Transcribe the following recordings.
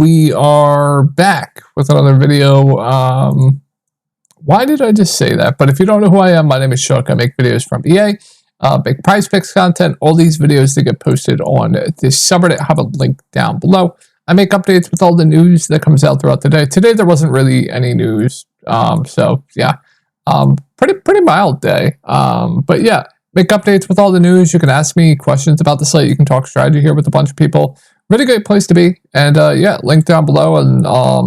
we are back with another video. Why did I just say that? But if you don't know who I am, my name is Shook. I make videos from EA, make prize picks content. All these videos, they get posted on this subreddit. I have a link down below. I make updates with all the news that comes out throughout the day. Today, there wasn't really any news. So yeah, pretty mild day. But yeah, make updates with all the news. You can ask me questions about the slate. You can talk strategy here with a bunch of people. Really great place to be. And yeah, link down below. And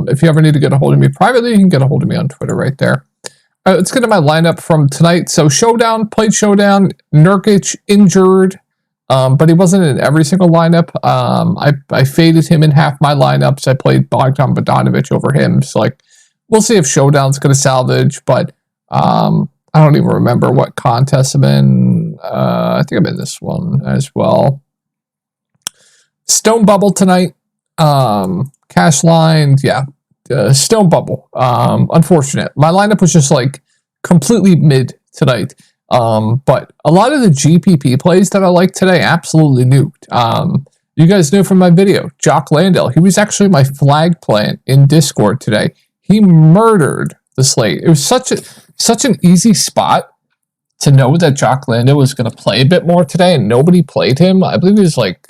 if you ever need to get a hold of me privately, you can get a hold of me on Twitter right there. All right, let's get to my lineup from tonight. So Showdown, played Showdown. Nurkic injured, but he wasn't in every single lineup. I faded him in half my lineups. I played Bogdan Bogdanovic over him. So like, we'll see if Showdown's going to salvage, but I don't even remember what contest I'm in. I think I'm in this one as well. Stone Bubble tonight. Cash line, yeah. Stone Bubble. Unfortunate. My lineup was just like completely mid tonight. But a lot of the GPP plays that I like today absolutely nuked. You guys knew from my video, Jock Landale. He was actually my flag plant in Discord today. He murdered the slate. It was such an easy spot to know that Jock Landale was going to play a bit more today, and nobody played him. I believe he was like,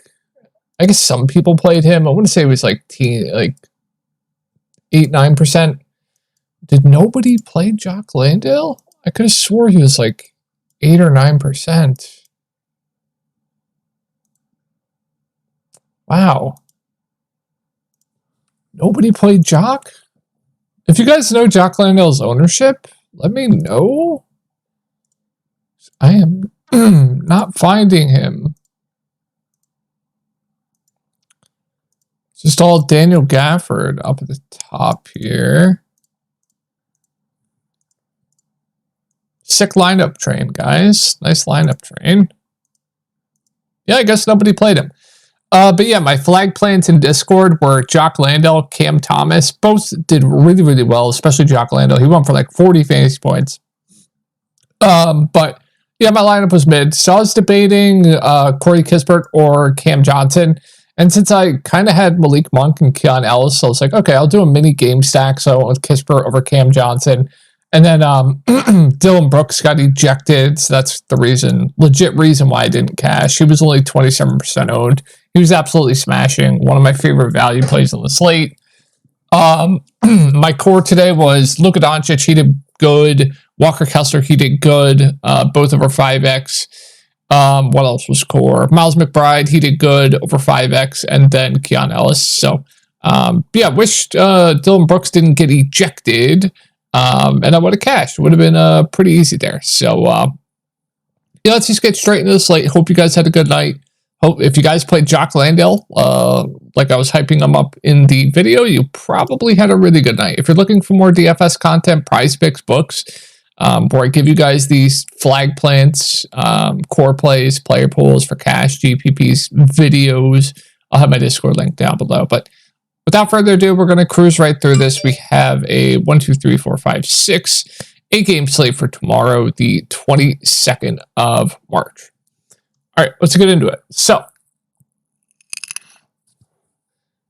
I guess some people played him. I want to say it was like 8-9%. Did nobody play Jock Landale? I could have swore he was like 8 or 9%. Wow. Nobody played Jock? If you guys know Jock Landale's ownership, let me know. I am not finding him. Just all Daniel Gafford up at the top here. Sick lineup train, guys. Nice lineup train. Yeah, I guess nobody played him. But yeah, my flag plans in Discord were Jock Landale, Cam Thomas. Both did really, really well, especially Jock Landale. He won for like 40 fantasy points. But yeah, my lineup was mid. So I was debating Corey Kispert or Cam Johnson. And since I kind of had Malik Monk and Keon Ellis, so I was like, okay, I'll do a mini game stack. So with Kispert over Cam Johnson. And then Dylan Brooks got ejected. So that's the legit reason why I didn't cash. He was only 27% owned. He was absolutely smashing. One of my favorite value plays on the slate. My core today was Luka Doncic. He did good. Walker Kessler, he did good. Both over 5x. What else was core? Miles McBride, he did good over 5x, and then Keon Ellis. So, yeah, wish Dylan Brooks didn't get ejected, and I would have cashed. It would have been pretty easy there. So, yeah, let's just get straight into the slate. Hope you guys had a good night. Hope if you guys played Jock Landale, like I was hyping him up in the video, you probably had a really good night. If you're looking for more DFS content, prize picks, books, where I give you guys these flag plants, core plays, player pools for cash, GPPs, videos. I'll have my Discord link down below. But without further ado, we're going to cruise right through this. We have a 1, 2, 3, 4, 5, 6, 8-game slate for tomorrow, the 22nd of March. All right, let's get into it. So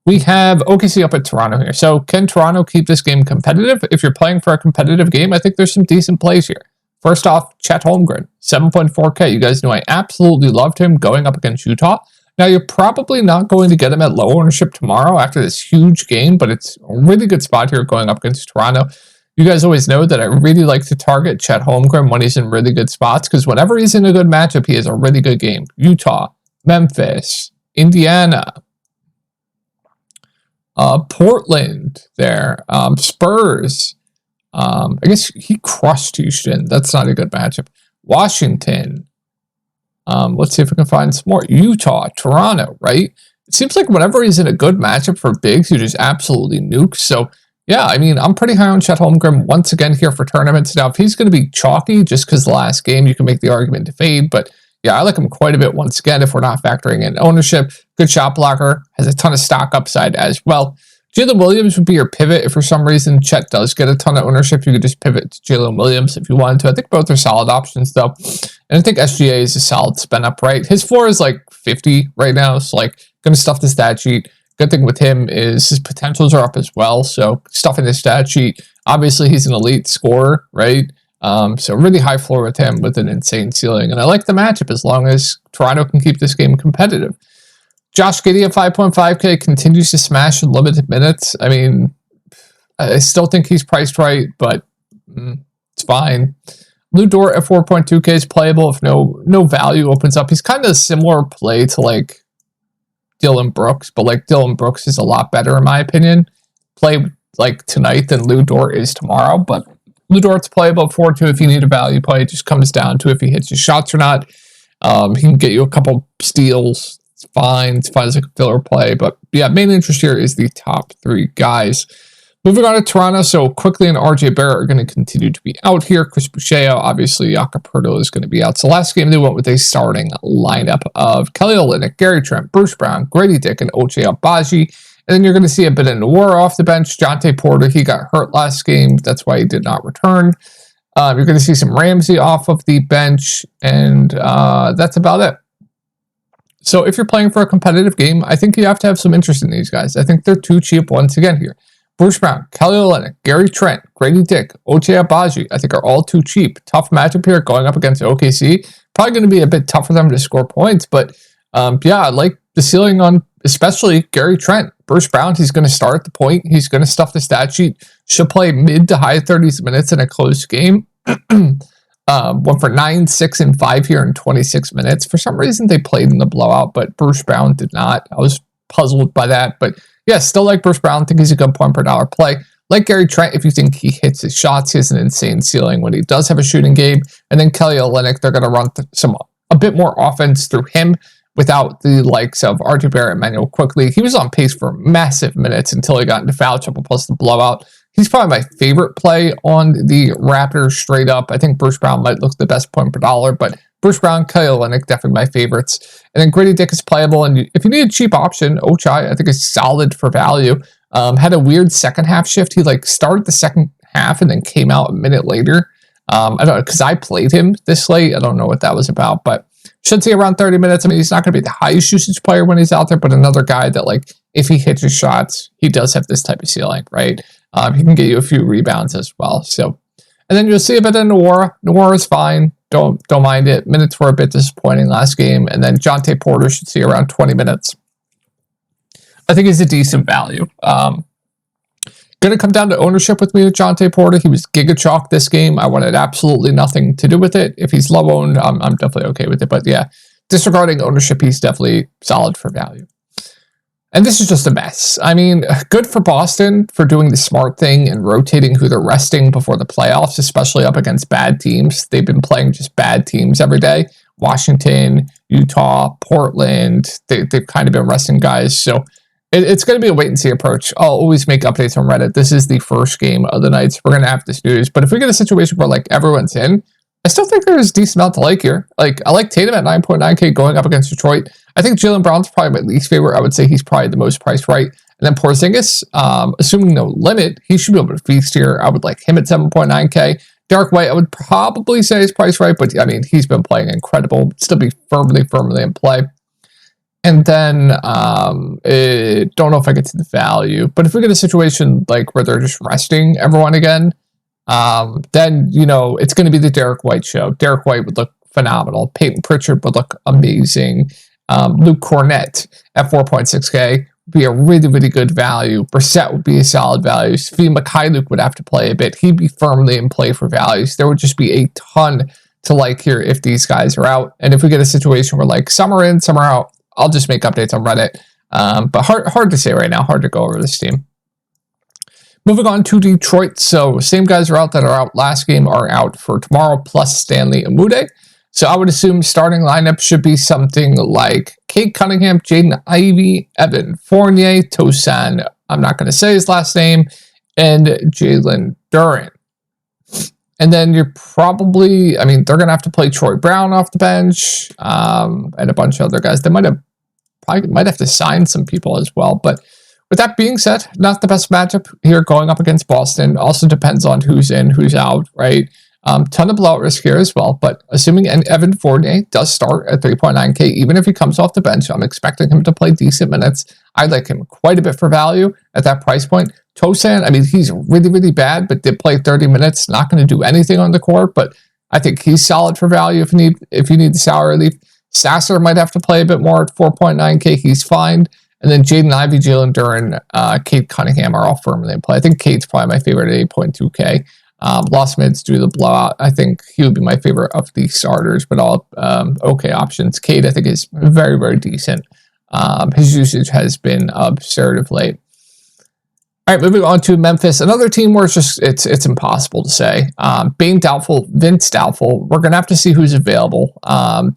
we have OKC up at Toronto here. So can Toronto keep this game competitive? If you're playing for a competitive game, I think there's some decent plays here. First off, Chet Holmgren, 7.4K. You guys know I absolutely loved him going up against Utah. Now, you're probably not going to get him at low ownership tomorrow after this huge game, but it's a really good spot here going up against Toronto. You guys always know that I really like to target Chet Holmgren when he's in really good spots, because whenever he's in a good matchup, he has a really good game. Utah, Memphis, Indiana, Portland there, Spurs. I guess he crushed Houston. That's not a good matchup. Washington. Let's see if we can find some more. Utah, Toronto, right? It seems like whenever he's in a good matchup for bigs, he just absolutely nukes. So yeah, I mean, I'm pretty high on Chet Holmgren once again here for tournaments. Now, if he's going to be chalky just because the last game, you can make the argument to fade. But yeah, I like him quite a bit once again if we're not factoring in ownership. Good shot blocker, has a ton of stock upside as well. Jalen Williams would be your pivot if for some reason Chet does get a ton of ownership. You could just pivot to Jalen Williams if you wanted to. I think both are solid options though. And I think SGA is a solid spin up, right? His floor is like 50 right now. So like going to stuff the stat sheet. Good thing with him is his potentials are up as well. So stuff in his stat sheet. Obviously, he's an elite scorer, right? So really high floor with him with an insane ceiling. And I like the matchup as long as Toronto can keep this game competitive. Josh Giddey at 5.5K continues to smash in limited minutes. I mean, I still think he's priced right, but it's fine. Lou Dort at 4.2K is playable if no value opens up. He's kind of a similar play to like Dylan Brooks, but like Dylan Brooks is a lot better in my opinion. Play like tonight than Lou Dort is tomorrow, but Lou Dort's playable at 4.2 if you need a value play. It just comes down to if he hits his shots or not. He can get you a couple steals. It's fine. It's fine as a filler play, but yeah, main interest here is the top three guys. Moving on to Toronto, so Quickly and RJ Barrett are going to continue to be out here. Chris Boucher, obviously, Jakob Poeltl is going to be out. So last game, they went with a starting lineup of Kelly Olynyk, Gary Trent, Bruce Brown, Grady Dick, and Ochai Agbaji. And then you're going to see a bit of Noir off the bench. Jontay Porter, he got hurt last game. That's why he did not return. You're going to see some Ramsey off of the bench, and that's about it. So if you're playing for a competitive game, I think you have to have some interest in these guys. I think they're too cheap once again here. Bruce Brown, Kelly Olynyk, Gary Trent, Grady Dick, Ochai Agbaji, I think are all too cheap. Tough matchup here going up against OKC. Probably going to be a bit tough for them to score points, but yeah, I like the ceiling on especially Gary Trent. Bruce Brown, he's going to start at the point. He's going to stuff the stat sheet. Should play mid to high 30s minutes in a close game. Went for 9, 6, and 5 here in 26 minutes. For some reason, they played in the blowout, but Bruce Brown did not. I was puzzled by that, but yeah, still like Bruce Brown. Think he's a good point per dollar play. Like Gary Trent, if you think he hits his shots, he has an insane ceiling when he does have a shooting game. And then Kelly Olynyk, they're going to run a bit more offense through him without the likes of RJ Barrett, Manuel Quickly. He was on pace for massive minutes until he got into foul trouble plus the blowout. He's probably my favorite play on the Raptors straight up. I think Bruce Brown might look the best point per dollar, but Bruce Brown, Kelly Olynyk, definitely my favorites. And then Grady Dick is playable. And if you need a cheap option, Ochai, I think is solid for value. Had a weird second half shift. He like started the second half and then came out a minute later. I don't know, because I played him this late. I don't know what that was about, but should see around 30 minutes. I mean, he's not going to be the highest usage player when he's out there, but another guy that like, if he hits his shots, he does have this type of ceiling, right? He can get you a few rebounds as well. So, and then you'll see a bit of Noir. Noir is fine. Don't mind it. Minutes were a bit disappointing last game. And then Jontay Porter should see around 20 minutes. I think he's a decent value. Going to come down to ownership with me with Jontay Porter. He was giga chalk this game. I wanted absolutely nothing to do with it. If he's low owned, I'm definitely okay with it. But yeah, disregarding ownership, he's definitely solid for value. And this is just a mess. I mean, good for Boston for doing the smart thing and rotating who they're resting before the playoffs, especially up against bad teams. They've been playing just bad teams every day. Washington, Utah, Portland, they've kind of been resting guys. So it's going to be a wait-and-see approach. I'll always make updates on Reddit. This is the first game of the night, so we're going to have this news. But if we get a situation where like everyone's in, I still think there's a decent amount to like here. Like, I like Tatum at 9.9K going up against Detroit. I think Jaylen Brown's probably my least favorite. I would say he's probably the most priced right. And then Porzingis, assuming no limit, he should be able to feast here. I would like him at 7.9K. Derek White, I would probably say is priced right, but I mean, he's been playing incredible. Still be firmly in play. And then, don't know if I get to the value, but if we get a situation like where they're just resting everyone again, then, you know, it's going to be the Derek White show. Derek White would look phenomenal. Peyton Pritchard would look amazing. Luke Cornett at 4.6K would be a really, really good value. Brissett would be a solid value. Svi Mikhailiuk would have to play a bit. He'd be firmly in play for values. There would just be a ton to like here if these guys are out. And if we get a situation where like some are in, some are out, I'll just make updates on Reddit. But hard to say right now. Hard to go over this team. Moving on to Detroit. So same guys are out that are out last game are out for tomorrow, plus Stanley Amude. So I would assume starting lineup should be something like Kate Cunningham, Jaden Ivey, Evan Fournier, Tosan, I'm not going to say his last name, and Jalen Duren. And then you're probably, I mean, they're going to have to play Troy Brown off the bench, and a bunch of other guys. They might have to sign some people as well. But with that being said, not the best matchup here going up against Boston. Also depends on who's in, who's out, right? Ton of blowout risk here as well, but assuming Evan Fournier does start at 3.9K, even if he comes off the bench, I'm expecting him to play decent minutes. I like him quite a bit for value at that price point. Tosan, I mean, he's really, really bad, but did play 30 minutes. Not going to do anything on the court, but I think he's solid for value if you need the salary relief. Sasser might have to play a bit more at 4.9K. He's fine. And then Jaden Ivey, Jalen Duren, Cade Cunningham are all firmly in play. I think Cade's probably my favorite at 8.2K. Lost mids due to the blowout. I think he would be my favorite of the starters, but all okay options. Cade, I think, is very, very decent. His usage has been absurd of late. All right, moving on to Memphis, another team where it's impossible to say. Bane doubtful, Vince doubtful. We're gonna have to see who's available.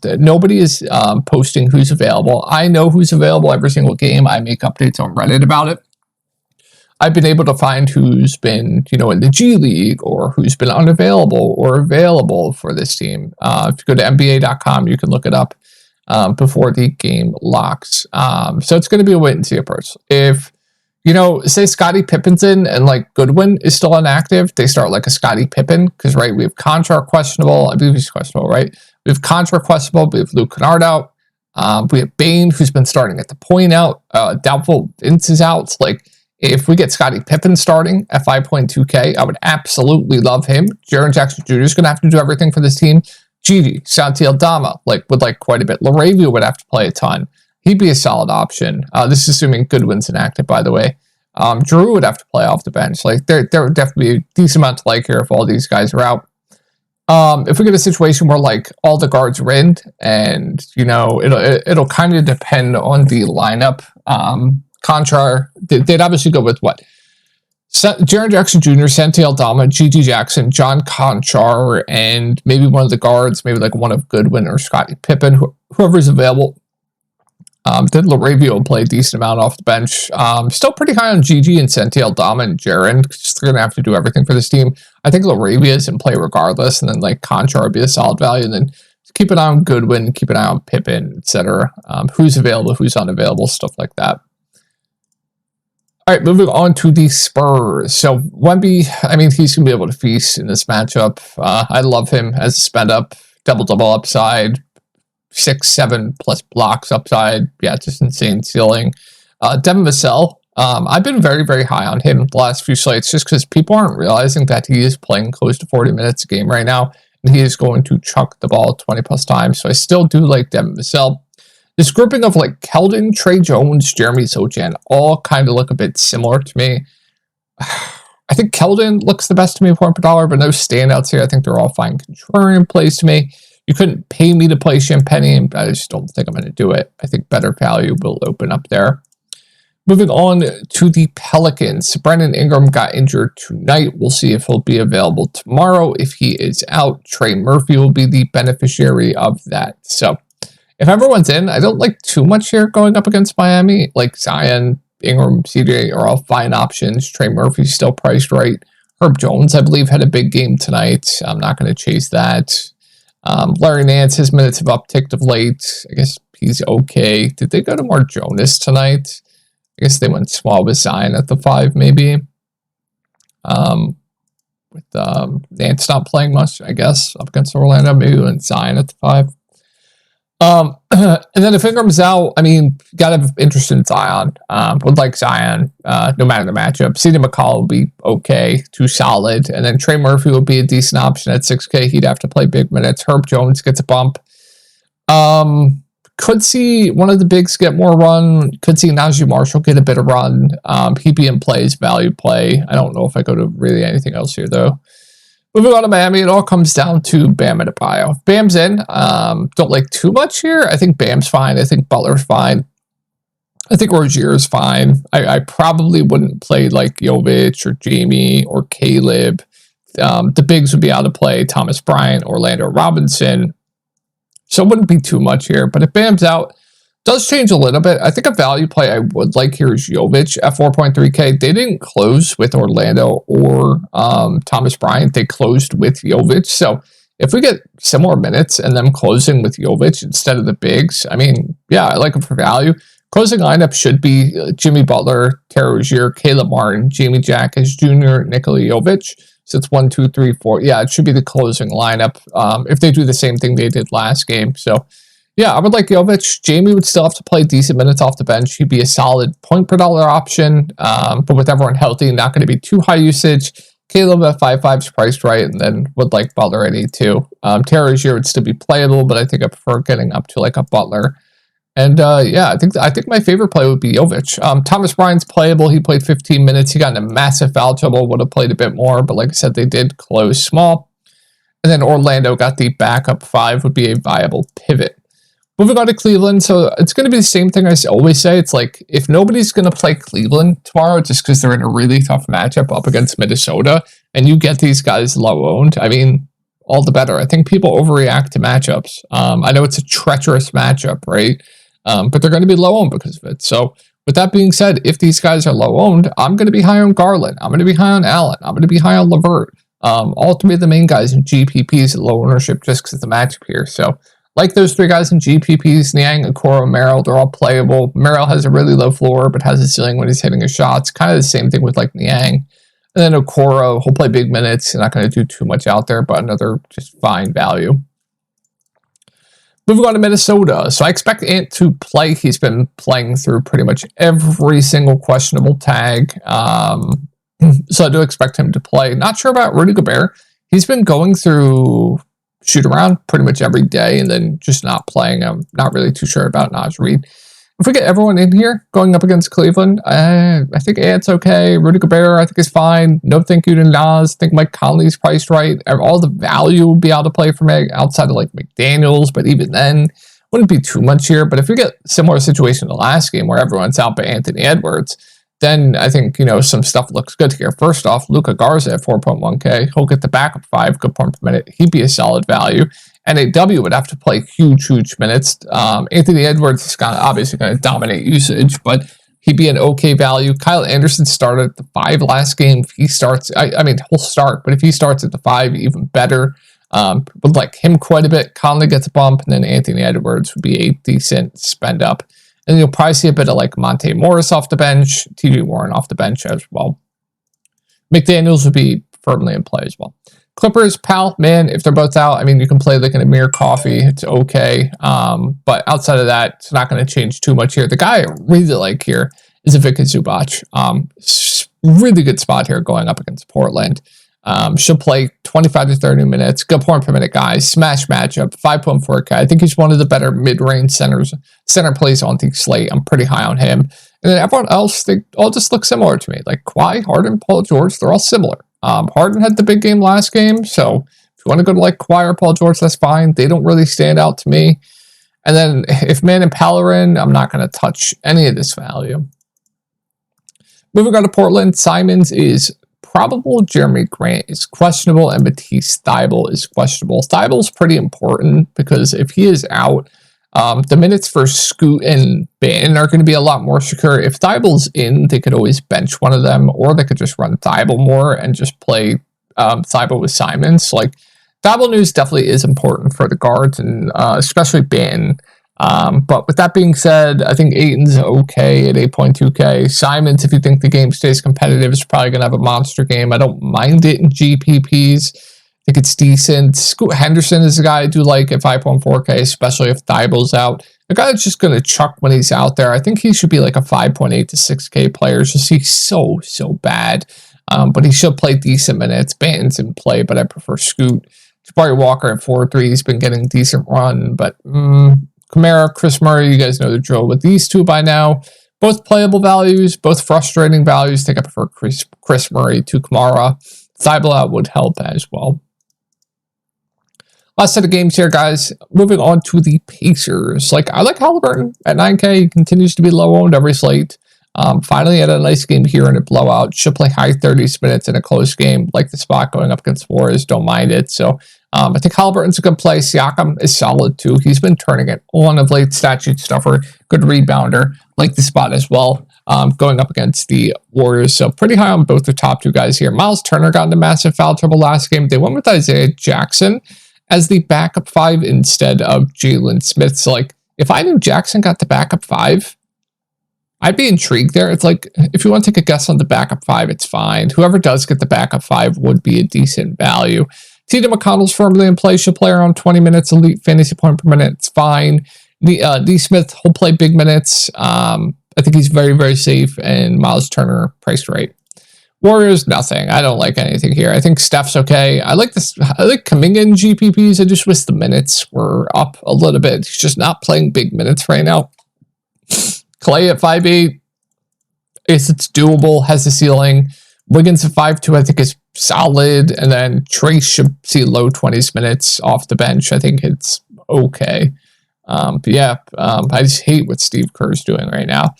Nobody is posting who's available. I know who's available every single game. I make updates on Reddit about it. I've been able to find who's been, in the G League or who's been unavailable or available for this team. If you go to NBA.com, you can look it up before the game locks. So it's going to be a wait and see approach. If, say Scottie Pippen's in and like Goodwin is still inactive, they start like a Scottie Pippen because, right, we have Contra questionable. I believe he's questionable, right? We have Contra questionable. We have Luke Kennard out. We have Bane, who's been starting at the point out. Doubtful Vince is out. Like, if we get Scottie Pippen starting at 5.2K, I would absolutely love him. Jaren Jackson Jr. is going to have to do everything for this team. Gigi, Santi Aldama, would like quite a bit. LaRavia would have to play a ton. He'd be a solid option. This is assuming Goodwin's inactive, by the way. Drew would have to play off the bench. There would definitely be a decent amount to like here if all these guys are out. If we get a situation where all the guards are in, and it'll kind of depend on the lineup. Contra, they'd obviously go with what? Jaren Jackson Jr., Santi Aldama, Gigi Jackson, John Conchar, and maybe one of the guards, maybe one of Goodwin or Scottie Pippen, whoever's available. Then LaRavia will play a decent amount off the bench. Still pretty high on Gigi and Santi Aldama and Jaren, because they're going to have to do everything for this team. I think LaRavia is in play regardless, and then Conchar would be a solid value, and then keep an eye on Goodwin, keep an eye on Pippen, etc. Who's available, who's unavailable, stuff like that. All right, moving on to the Spurs. So Wemby, he's going to be able to feast in this matchup. I love him as a spend up, double-double upside, 6-7 plus blocks upside. Yeah, just insane ceiling. Devin Vassell, I've been very, very high on him the last few slates just because people aren't realizing that he is playing close to 40 minutes a game right now, and he is going to chuck the ball 20 plus times. So I still do like Devin Vassell. This grouping of Keldon, Trey Jones, Jeremy Sochan all kind of look a bit similar to me. I think Keldon looks the best to me point per dollar, but no standouts here. I think they're all fine contrarian plays to me. You couldn't pay me to play Champagne. I just don't think I'm going to do it. I think better value will open up there. Moving on to the Pelicans. Brandon Ingram got injured tonight. We'll see if he'll be available tomorrow. If he is out, Trey Murphy will be the beneficiary of that. So if everyone's in, I don't like too much here going up against Miami. Zion, Ingram, CJ are all fine options. Trey Murphy's still priced right. Herb Jones, I believe, had a big game tonight. I'm not going to chase that. Larry Nance, his minutes have upticked of late. I guess he's okay. Did they go to more Jonas tonight? I guess they went small with Zion at the 5, maybe. With Nance not playing much, I guess, up against Orlando. Maybe went Zion at the 5. And then if Ingram's out, gotta have interest in Zion. Would like Zion, no matter the matchup. CD McCall will be okay, too solid. And then Trey Murphy will be a decent option at 6K. He'd have to play big minutes. Herb Jones gets a bump. Could see one of the bigs get more run. Could see Najee Marshall get a bit of run. He'd be in play as value play. I don't know if I go to really anything else here, though. Moving on to Miami, it all comes down to Bam Adebayo. If Bam's in, don't like too much here. I think Bam's fine. I think Butler's fine. I think Rozier's fine. I probably wouldn't play Jovic or Jamie or Caleb. The bigs would be out of play. Thomas Bryant, Orlando Robinson. So it wouldn't be too much here. But if Bam's out, does change a little bit. I think a value play I would like here is Jovic at 4.3K. They didn't close with Orlando or Thomas Bryant. They closed with Jovic. So if we get similar minutes and them closing with Jovic instead of the bigs, I like him for value. Closing lineup should be Jimmy Butler, Terry Rozier, Caleb Martin, Jamie Jackson Jr., Nikola Jovic. So it's 1, 2, 3, 4. Yeah, it should be the closing lineup if they do the same thing they did last game. So yeah, I would like Jovic. Jamie would still have to play decent minutes off the bench. He'd be a solid point per dollar option, but with everyone healthy, not going to be too high usage. Caleb at 5.5 is priced right, and then would like Butler at 8.2. Terry Rozier would still be playable, but I think I prefer getting up to like a Butler. And yeah, I think my favorite play would be Jovic. Thomas Bryant's playable. He played 15 minutes. He got in a massive foul trouble. Would have played a bit more, but like I said, they did close small. And then Orlando got the backup 5, would be a viable pivot. Moving on to Cleveland, so it's going to be the same thing I always say. It's like, if nobody's going to play Cleveland tomorrow just because they're in a really tough matchup up against Minnesota, and you get these guys low-owned, I mean, all the better. I think people overreact to matchups. I know it's a treacherous matchup, right? But they're going to be low-owned because of it. So with that being said, if these guys are low-owned, I'm going to be high on Garland. I'm going to be high on Allen. I'm going to be high on LeVert. All 3 of the main guys in GPPs at low ownership just because of the matchup here. So like those 3 guys in GPPs, Niang, Okoro, Merrill, they're all playable. Merrill has a really low floor, but has a ceiling when he's hitting his shots. Kind of the same thing with like Niang. And then Okoro, he'll play big minutes. Not going to do too much out there, but another just fine value. Moving on to Minnesota. So I expect Ant to play. He's been playing through pretty much every single questionable tag. So I do expect him to play. Not sure about Rudy Gobert. He's been going through shoot around pretty much every day and then just not playing. I'm not really too sure about Naz Reid. If we get everyone in here going up against Cleveland, I think Ant's okay. Rudy Gobert, I think, is fine. No thank you to Naz. I think Mike Conley's priced right. All the value will be able to play for me outside of like McDaniels, but even then, wouldn't be too much here. But if we get similar situation to the last game where everyone's out by Anthony Edwards, then I think, some stuff looks good here. First off, Luka Garza at 4.1K. He'll get the backup 5, good point per minute. He'd be a solid value. And AW would have to play huge minutes. Anthony Edwards is obviously going to dominate usage, but he'd be an okay value. Kyle Anderson started at the 5 last game. If he starts, I mean, he'll start, but if he starts at the 5, even better. Would like him quite a bit. Conley gets a bump, and then Anthony Edwards would be a decent spend up. And you'll probably see a bit of like Monte Morris off the bench, TJ Warren off the bench as well. McDaniels would be firmly in play as well. Clippers, Pal, man, if they're both out, I mean, you can play like an Amir Coffee. It's okay. But outside of that, it's not going to change too much here. The guy I really like here is Ivica Zubac. Really good spot here going up against Portland. She'll play 25 to 30 minutes. Good point per minute guy. Smash matchup. 5.4K. I think he's one of the better mid-range center plays on the slate. I'm pretty high on him. And then everyone else, they all just look similar to me. Like Kawhi, Harden, Paul George, they're all similar. Harden had the big game last game, so if you want to go to like Kawhi or Paul George, that's fine. They don't really stand out to me. And then if Man and Pal are in, I'm not going to touch any of this value. Moving on to Portland, Simons is probable. Jeremy Grant is questionable, and Matisse Thybulle is questionable. Thybulle's pretty important because if he is out, the minutes for Scoot and Banton are going to be a lot more secure. If Thybulle's in, they could always bench one of them, or they could just run Thybulle more and just play Thybulle with Simons. Like, Thybulle news definitely is important for the guards, and especially Banton. But with that being said, I think Ayton's okay at 8.2K. Simons, if you think the game stays competitive, is probably going to have a monster game. I don't mind it in GPPs. I think it's decent. Scoot Henderson is a guy I do like at 5.4K, especially if Thybulle's out. A guy that's just going to chuck when he's out there. I think he should be like a 5.8 to 6K player. Just he's so bad. But he should play decent minutes. Banton's in play, but I prefer Scoot. Jabari Walker at 4.3. He's been getting decent run, but Kamara, Chris Murray, you guys know the drill with these two by now. Both playable values, both frustrating values. I think I prefer Chris Murray to Kamara. Thybulle out would help as well. Last set of games here, guys. Moving on to the Pacers. I like Halliburton at 9K. He continues to be low-owned every slate. Finally had a nice game here in a blowout. Should play high 30s minutes in a close game. Like the spot going up against Warriors. Don't mind it. So I think Halliburton's a good play. Siakam is solid too. He's been turning it on of late. Statute stuffer. Good rebounder. Like the spot as well. Going up against the Warriors. So pretty high on both the top two guys here. Miles Turner got into massive foul trouble last game. They went with Isaiah Jackson as the backup 5 instead of Jalen Smith. So if I knew Jackson got the backup 5, I'd be intrigued there. It's like, if you want to take a guess on the backup 5, it's fine. Whoever does get the backup 5 would be a decent value. T.J. McConnell's firmly in play. She'll play around 20 minutes, elite fantasy point per minute. It's fine. D. Smith, he'll play big minutes. I think he's very, very safe. And Miles Turner, priced right. Warriors, nothing. I don't like anything here. I think Steph's okay. I like this. I like Kuminga in GPPs. I just wish the minutes were up a little bit. He's just not playing big minutes right now. Clay at 5'8", it's doable, has a ceiling. Wiggins at 5'2", I think is solid. And then Trace should see low 20s minutes off the bench. I think it's okay. But yeah, I just hate what Steve Kerr's doing right now.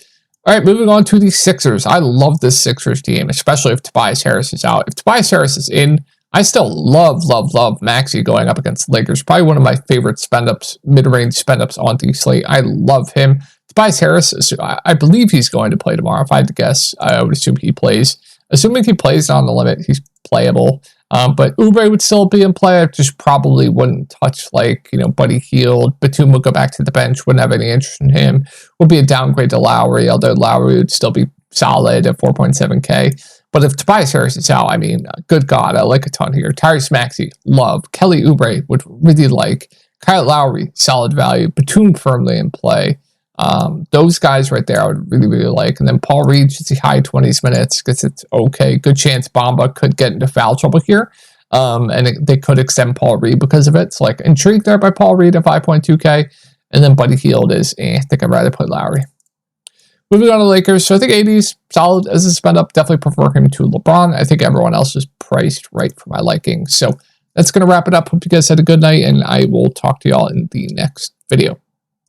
All right, moving on to the Sixers. I love this Sixers team, especially if Tobias Harris is out. If Tobias Harris is in, I still love Maxey going up against Lakers. Probably one of my favorite spend-ups, mid-range spend-ups on the slate. I love him. Tobias Harris, I believe he's going to play tomorrow. If I had to guess, I would assume he plays. Assuming he plays on the limit, he's playable. But Oubre would still be in play. I just probably wouldn't touch, like, Buddy Hield. Batum would go back to the bench. Wouldn't have any interest in him. Would be a downgrade to Lowry, although Lowry would still be solid at 4.7K. But if Tobias Harris is out, I mean, good God, I like a ton here. Tyrese Maxey, love. Kelly Oubre would really like. Kyle Lowry, solid value. Batum firmly in play. Those guys right there I would really like. And then Paul Reed should see high 20s minutes because it's okay. Good chance Bamba could get into foul trouble here. And they could extend Paul Reed because of it. So, like, intrigued there by Paul Reed at 5.2K. And then Buddy Hield is, I think I'd rather play Lowry. Moving on to Lakers. So I think 80's solid as a spend up. Definitely prefer him to LeBron. I think everyone else is priced right for my liking. So that's going to wrap it up. Hope you guys had a good night, and I will talk to y'all in the next video.